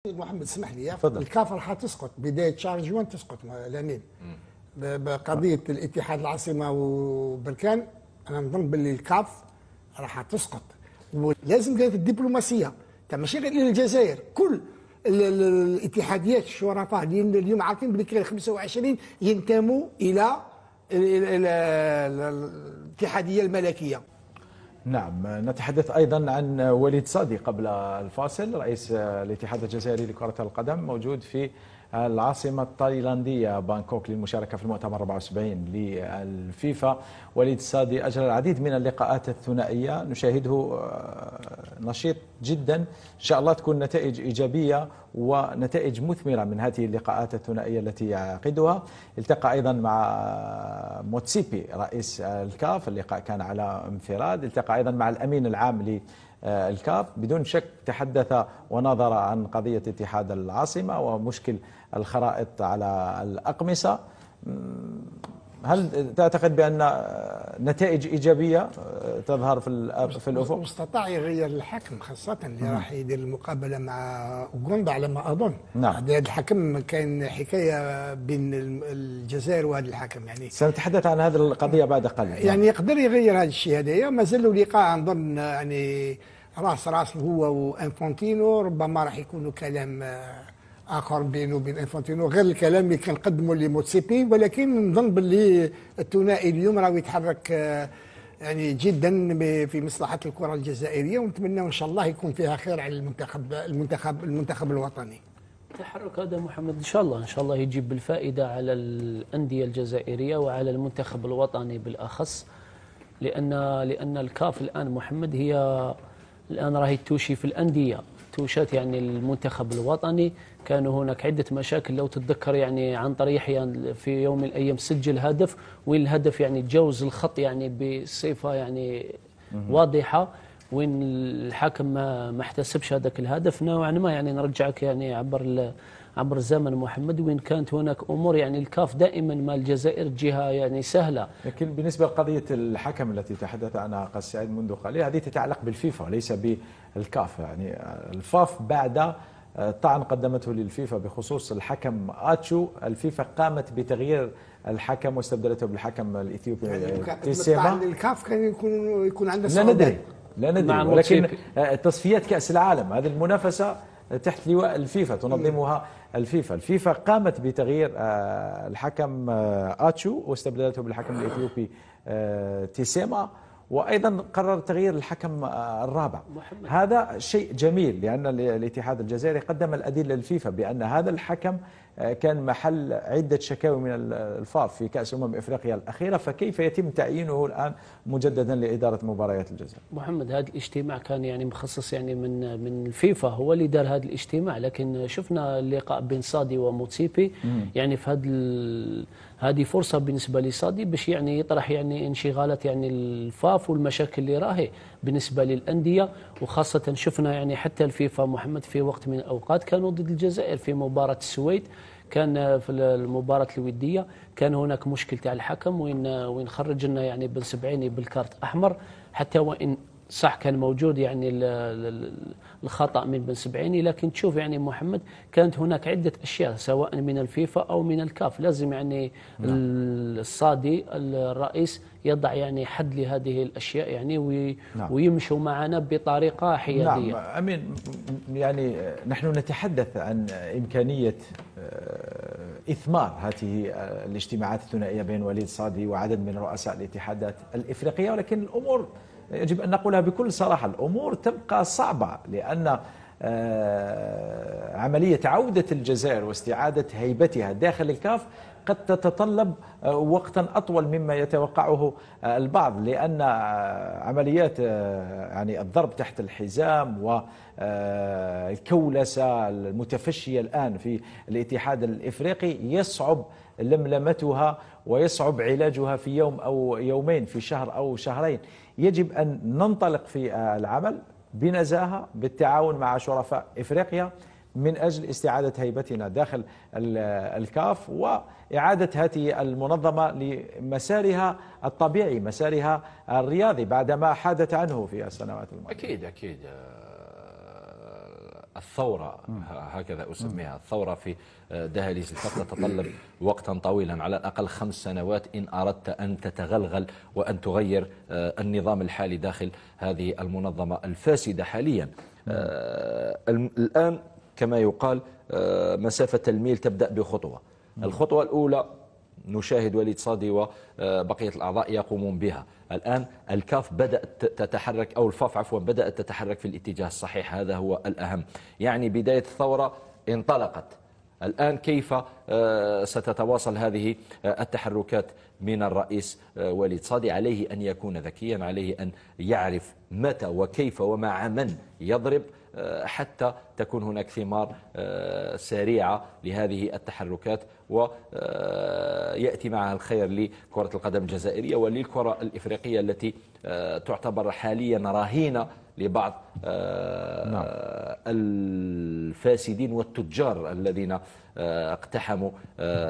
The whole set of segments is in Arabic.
محمد اسمح لي، تفضل. الكاف راح تسقط بدايه شهر جوان، تسقط الامين بقضيه الاتحاد العاصمه وبركان. انا نظن باللي الكاف راح تسقط، ولازم كانت الدبلوماسيه تاع ماشي غير الجزائر، كل الاتحاديات الشرفاء اللي اليوم عارفين بلي كاين 25 ينتموا الى الاتحاديه الملكيه. نعم، نتحدث أيضا عن وليد صادي قبل الفاصل، رئيس الاتحاد الجزائري لكرة القدم، موجود في العاصمة التايلاندية بانكوك للمشاركة في المؤتمر 74 للفيفا. وليد الصادي أجرى العديد من اللقاءات الثنائية، نشاهده نشيط جدا، إن شاء الله تكون نتائج إيجابية ونتائج مثمرة من هذه اللقاءات الثنائية التي يعقدها. التقى أيضا مع موتسيبي رئيس الكاف، اللقاء كان على انفراد. التقى أيضا مع الأمين العام للكاف، بدون شك تحدث ونظر عن قضية اتحاد العاصمة ومشكل الخرائط على الأقمصة. هل تعتقد بأن نتائج إيجابية تظهر في الأفق؟ مستطاع يغير الحكم، خاصة اللي راح يدير المقابلة مع أوغندا على ما أظن. نعم. هذا الحكم كان حكاية بين الجزائر وهذا الحكم، يعني سنتحدث عن هذه القضية بعد قليل. يعني يقدر يغير هذا الشيء هذايا. ما زالوا لقاء نظن يعني راس هو وانفونتينو، ربما راح يكونوا كلام اخر بينه وبين انفانتينو غير الكلام اللي كان قدمه لموتسيبي، ولكن نظن باللي الثنائي اليوم راه يتحرك يعني جدا في مصلحه الكره الجزائريه، ونتمنى ان شاء الله يكون فيها خير على المنتخب الوطني. التحرك هذا محمد ان شاء الله يجيب بالفائده على الانديه الجزائريه وعلى المنتخب الوطني بالاخص، لان الكاف الان محمد هي الان راهي توشي في الانديه، توشات يعني المنتخب الوطني. كانوا هناك عدة مشاكل لو تتذكر، يعني عن طريق يعني في يوم من الأيام سجل هدف، وين الهدف يعني تجاوز الخط يعني بصفة يعني واضحة، وين الحكم ما احتسبش هذاك الهدف نوعا ما. يعني نرجعك يعني عبر الزمن محمد، وين كانت هناك امور يعني الكاف دائما مع الجزائر جهه يعني سهله. لكن بالنسبه لقضيه الحكم التي تحدث عنها قيس سعيد منذ قليل، هذه تتعلق بالفيفا وليس بالكاف. يعني الفاف بعد طعن قدمته للفيفا بخصوص الحكم آتشو، الفيفا قامت بتغيير الحكم واستبدلته بالحكم الاثيوبي تيسيما. الكاف كان يكون عنده لا ندري ولكن تصفيات كأس العالم هذه المنافسة تحت لواء الفيفا تنظمها الفيفا قامت بتغيير الحكم آتشو واستبدلته بالحكم الإثيوبي تيسيما، وأيضا قرر تغيير الحكم الرابع. هذا شيء جميل، لأن الاتحاد الجزائري قدم الأدلة للفيفا بأن هذا الحكم كان محل عدة شكاوي من الفاف في كأس إفريقيا الأخيرة، فكيف يتم تعيينه الآن مجددا لإدارة مباريات الجزائر؟ محمد هذا الاجتماع كان يعني مخصص يعني من الفيفا، هو اللي دار هذا الاجتماع، لكن شفنا اللقاء بين صادي وموتسيبي. يعني في هذه فرصة بالنسبة لصادي باش يعني يطرح يعني انشغالات يعني الفاف والمشاكل اللي راهي بالنسبة للأندية، وخاصة شفنا يعني حتى الفيفا محمد في وقت من الأوقات كانوا ضد الجزائر في مباراة السويد. كان في المباراة الودية كان هناك مشكل تاع الحكم، وين خرج لنا يعني بن سبعيني بالكارت أحمر، حتى وإن صح كان موجود يعني الخطأ من بن سبعيني، لكن تشوف يعني محمد كانت هناك عدة أشياء سواء من الفيفا أو من الكاف. لازم يعني الصادي الرئيس يضع يعني حد لهذه الأشياء يعني ويمشوا معنا بطريقة حيادية. نعم أمين، يعني نحن نتحدث عن إمكانية إثمار هذه الاجتماعات الثنائية بين وليد صادي وعدد من رؤساء الاتحادات الإفريقية، ولكن الأمور يجب أن نقولها بكل صراحة، الأمور تبقى صعبة، لأن عملية عودة الجزائر واستعادة هيبتها داخل الكاف قد تتطلب وقتا أطول مما يتوقعه البعض، لأن عمليات يعني الضرب تحت الحزام والكولسة المتفشية الآن في الاتحاد الإفريقي يصعب لملمتها ويصعب علاجها في يوم أو يومين، في شهر أو شهرين. يجب أن ننطلق في العمل بنزاهة بالتعاون مع شرفاء إفريقيا من أجل استعادة هيبتنا داخل الكاف وإعادة هذه المنظمة لمسارها الطبيعي، مسارها الرياضي بعدما حادت عنه في السنوات الماضية. أكيد الثورة هكذا أسميها، الثورة في دهاليز الكاف تتطلب وقتا طويلا، على الأقل 5 سنوات إن أردت أن تتغلغل وأن تغير النظام الحالي داخل هذه المنظمة الفاسدة حاليا. الآن كما يقال مسافة الميل تبدأ بخطوة. الخطوة الأولى نشاهد وليد صادي وبقية الأعضاء يقومون بها. الآن الكاف بدأت تتحرك، أو الفاف عفوا بدأت تتحرك في الاتجاه الصحيح، هذا هو الأهم. يعني بداية الثورة انطلقت. الآن كيف ستتواصل هذه التحركات من الرئيس وليد صادي؟ عليه أن يكون ذكيا، عليه أن يعرف متى وكيف ومع من يضرب حتى تكون هناك ثمار سريعة لهذه التحركات، ويأتي معها الخير لكرة القدم الجزائرية وللكرة الإفريقية التي تعتبر حاليا رهينة لبعض الفاسدين والتجار الذين اقتحموا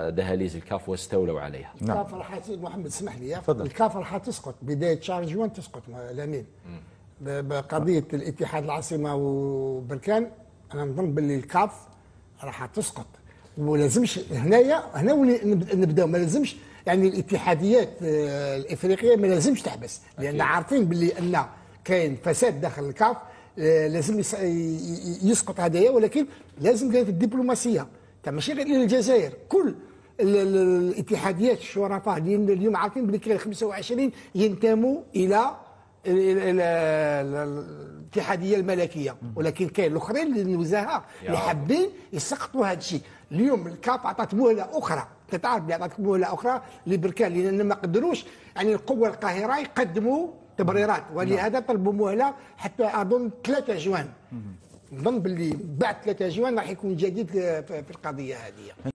دهاليز الكاف واستولوا عليها. الكاف راح محمد اسمح لي، الكاف راح تسقط بداية شهر جوان، تسقط لامين بقضية الاتحاد العاصمة وبركان. أنا نظن باللي الكاف راح تسقط، ولازمش هنا نبداو، ما لازمش يعني الاتحاديات الإفريقية ما لازمش تحبس، لأن عارفين باللي أن كاين فساد داخل الكاف، لازم يسقط هدايا، ولكن لازم كانت الدبلوماسية ماشي غير الجزائر، كل الاتحاديات الشرفاء اليوم عارفين باللي كاين 25 ينتموا إلى الاتحاديه الملكيه، ولكن كاين الاخرين النزهاء اللي حابين يسقطوا هذا الشيء. اليوم الكاف عطات مهله اخرى، تعرف بلي عطات مهله اخرى لبركان، لان ما قدروش يعني القوه القاهره يقدموا تبريرات، ولهذا طلبوا مهله حتى اظن 3 جوان. نظن باللي بعد 3 جوان راح يكون جديد في القضيه هذه.